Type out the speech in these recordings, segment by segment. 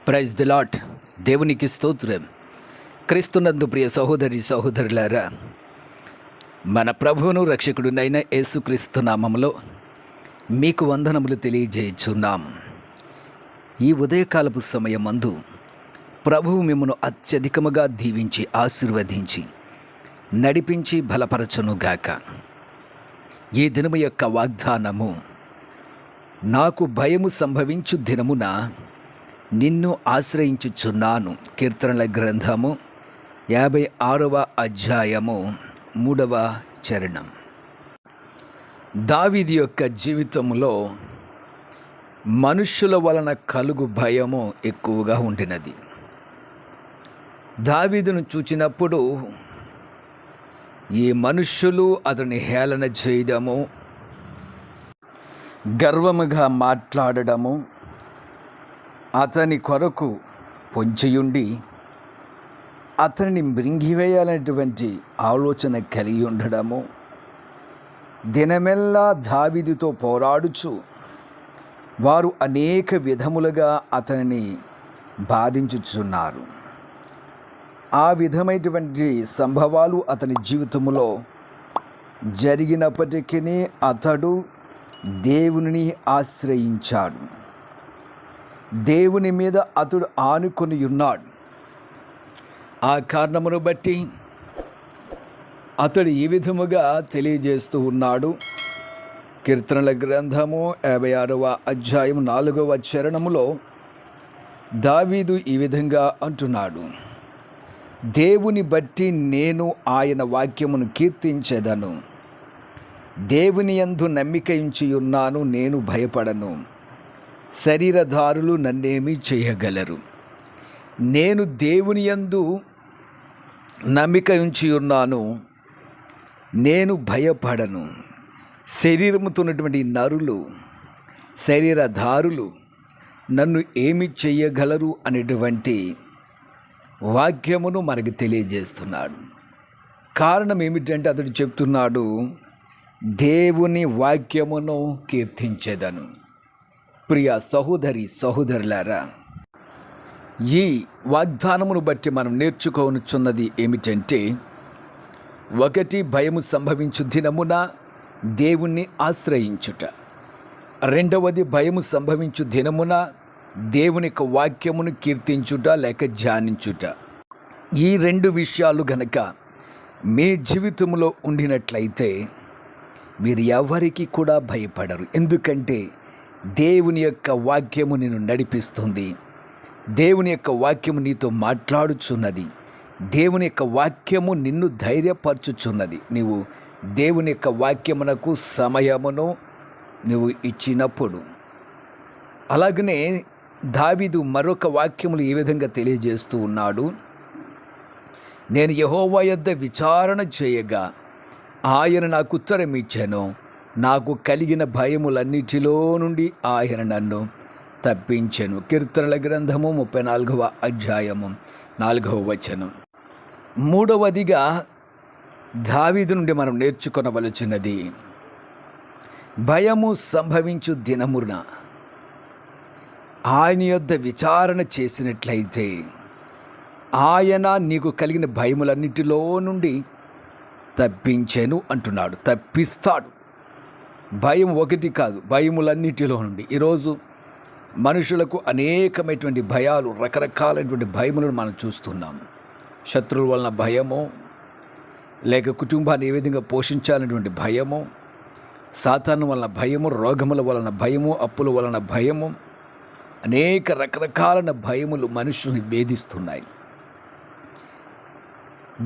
Praise the lord. దేవునికి స్తోత్రం. క్రీస్తునందు ప్రియ సహోదరి సహోదరులారా, మన ప్రభువును రక్షకుడునైన యేసుక్రీస్తు నామములో మీకు వందనములు తెలియజేయుచున్నాం. ఈ ఉదయకాలపు సమయమందు ప్రభువు మిమ్మను అత్యధికముగా దీవించి ఆశీర్వదించి నడిపించి బలపరచునుగాక. ఈ దినము యొక్క వాగ్దానము, నాకు భయము సంభవించు దినమున నిన్ను ఆశ్రయించుచున్నాను. కీర్తనల గ్రంథము 56వ అధ్యాయము 3వ చరణం. దావీదు యొక్క జీవితంలో మనుష్యుల వలన కలుగు భయము ఎక్కువగా ఉండినది. దావీదును చూచినప్పుడు ఈ మనుష్యులు అతని హేళన చేయడము, గర్వముగా మాట్లాడడము, అతని కొరకు పొంచియుండి అతనిని మృంగివేయాలనేటువంటి ఆలోచన కలిగి ఉండడము, దినమెల్లా దావీదుతో పోరాడుచు వారు అనేక విధములుగా అతనిని బాధించుచున్నారు. ఆ విధమైనటువంటి సంభవాలు అతని జీవితంలో జరిగినప్పటికీ అతడు దేవునిని ఆశ్రయించాడు. దేవుని మీద అతడు ఆనుకొని ఉన్నాడు. ఆ కారణమును బట్టి అతడు ఈ విధముగా తెలియజేస్తూ ఉన్నాడు. కీర్తనల గ్రంథము 56వ అధ్యాయం 4వ చరణములో దావీదు ఈ విధంగా అంటున్నాడు, దేవుని బట్టి నేను ఆయన వాక్యమును కీర్తించెదను. దేవుని యందు నమ్మిక ఉంచి ఉన్నాను, నేను భయపడను. శరీరధారులు నన్నేమీ చేయగలరు. నేను దేవుని యందు నమ్మిక ఉంచి ఉన్నాను, నేను భయపడను. శరీరముతోన్నటువంటి నరులు, శరీరధారులు నన్ను ఏమి చేయగలరు అనేటువంటి వాక్యమును మనకు తెలియజేస్తున్నాడు. కారణం ఏమిటంటే అతడు చెప్తున్నాడు, దేవుని వాక్యమును కీర్తించెదను. ప్రియ సహోదరి సహోదరులారా, ఈ వాగ్దానమును బట్టి మనం నేర్చుకోనుచున్నది ఏమిటంటే, 1 భయము సంభవించు దినమున దేవుణ్ణి ఆశ్రయించుట. 2వది భయము సంభవించు దినమున దేవుని యొక్క వాక్యమును కీర్తించుట లేక ధ్యానించుట. ఈ 2 విషయాలు గనక మీ జీవితంలో ఉండినట్లయితే మీరు ఎవరికి కూడా భయపడరు. ఎందుకంటే దేవుని యొక్క వాక్యము నిన్ను నడిపిస్తుంది. దేవుని యొక్క వాక్యము నీతో మాట్లాడుచున్నది. దేవుని యొక్క వాక్యము నిన్ను ధైర్యపరచుచున్నది. నీవు దేవుని యొక్క వాక్యమునకు సమయమును నువ్వు ఇచ్చినప్పుడు. అలాగనే దావీదు మరొక వాక్యములు ఈ విధంగా తెలియజేస్తూ ఉన్నాడు, నేను యెహోవా యొద్ద విచారణ చేయగా ఆయన నాకు ఉత్తరం ఇచ్చెను. నాకు కలిగిన భయములన్నిటిలో నుండి ఆయన నన్ను తప్పించెను. కీర్తనల గ్రంథము 34వ అధ్యాయము 4వ వచనం. 3వదిగా దావీదు నుండి మనం నేర్చుకొనవలసినది, భయము సంభవించు దినమున ఆయన యొద్ద విచారణ చేసినట్లయితే ఆయన నీకు కలిగిన భయములన్నిటిలో నుండి తప్పించెను అంటున్నాడు. తప్పిస్తాడు. భయం ఒకటి కాదు, భయములన్నిటిలో నుండి. ఈరోజు మనుషులకు అనేకమైనటువంటి భయాలు, రకరకాలైనటువంటి భయములను మనం చూస్తున్నాము. శత్రువుల వలన భయము, లేక కుటుంబాన్ని ఏ విధంగా పోషించాలనేటువంటి భయము, సాతాను వలన భయము, రోగముల వలన భయము, అప్పుల వలన భయము, అనేక రకరకాలైన భయములు మనుషుల్ని వేధిస్తున్నాయి.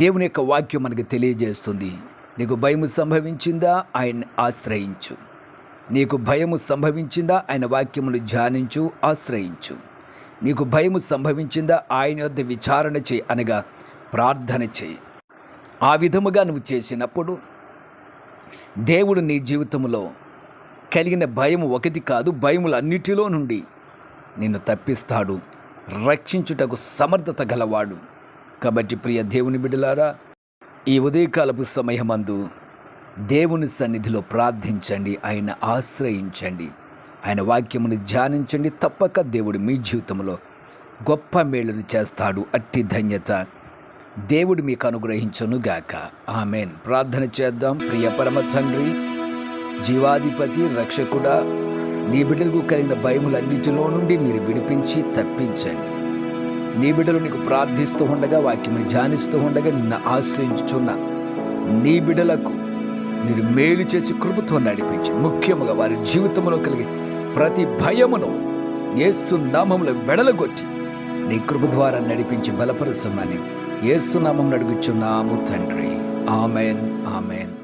దేవుని యొక్క వాక్యం మనకు తెలియజేస్తుంది, నీకు భయము సంభవించిందా ఆయన్ని ఆశ్రయించు. నీకు భయము సంభవించిందా ఆయన వాక్యమును ధ్యానించు, ఆశ్రయించు. నీకు భయము సంభవించిందా ఆయన యొద్ద విచారణ చేయి, అనగా ప్రార్థన చేయి. ఆ విధముగా నువ్వు చేసినప్పుడు దేవుడు నీ జీవితంలో కలిగిన భయము ఒకటి కాదు, భయములన్నిటిలో నుండి నిన్ను తప్పిస్తాడు. రక్షించుటకు సమర్థత గలవాడు. కాబట్టి ప్రియ దేవుని బిడ్డలారా, ఈ ఉదయకాలపు సమయమందు దేవుని సన్నిధిలో ప్రార్థించండి, ఆయన ఆశ్రయించండి, ఆయన వాక్యమును ధ్యానించండి. తప్పక దేవుడు మీ జీవితంలో గొప్ప మేలును చేస్తాడు. అట్టి ధన్యత దేవుడు మీకు అనుగ్రహించునుగాక. ఆమెన్. ప్రార్థన చేద్దాం. ప్రియ పరమ తండ్రి, జీవాధిపతి, రక్షకుడా, నీ బిడ్డలకు కలిగిన భయములన్నిటిలో నుండి మీరు విడిపించి తప్పించండి. నీ బిడ్డలు నీకు ప్రార్థిస్తూ ఉండగా, వాక్యమును ధ్యానిస్తూ ఉండగా, నిన్ను ఆశ్రయించుచున్న నీ బిడ్డలకు మీరు మేలు చేసి కృపతో నడిపించి, ముఖ్యముగా వారి జీవితంలో కలిగే ప్రతి భయమును యేసు నామములో వెడలగొట్టి నీ కృప ద్వారా నడిపించి బలపరచమని యేసు నామమున అడుగుచున్నాము తండ్రి. Amen, amen.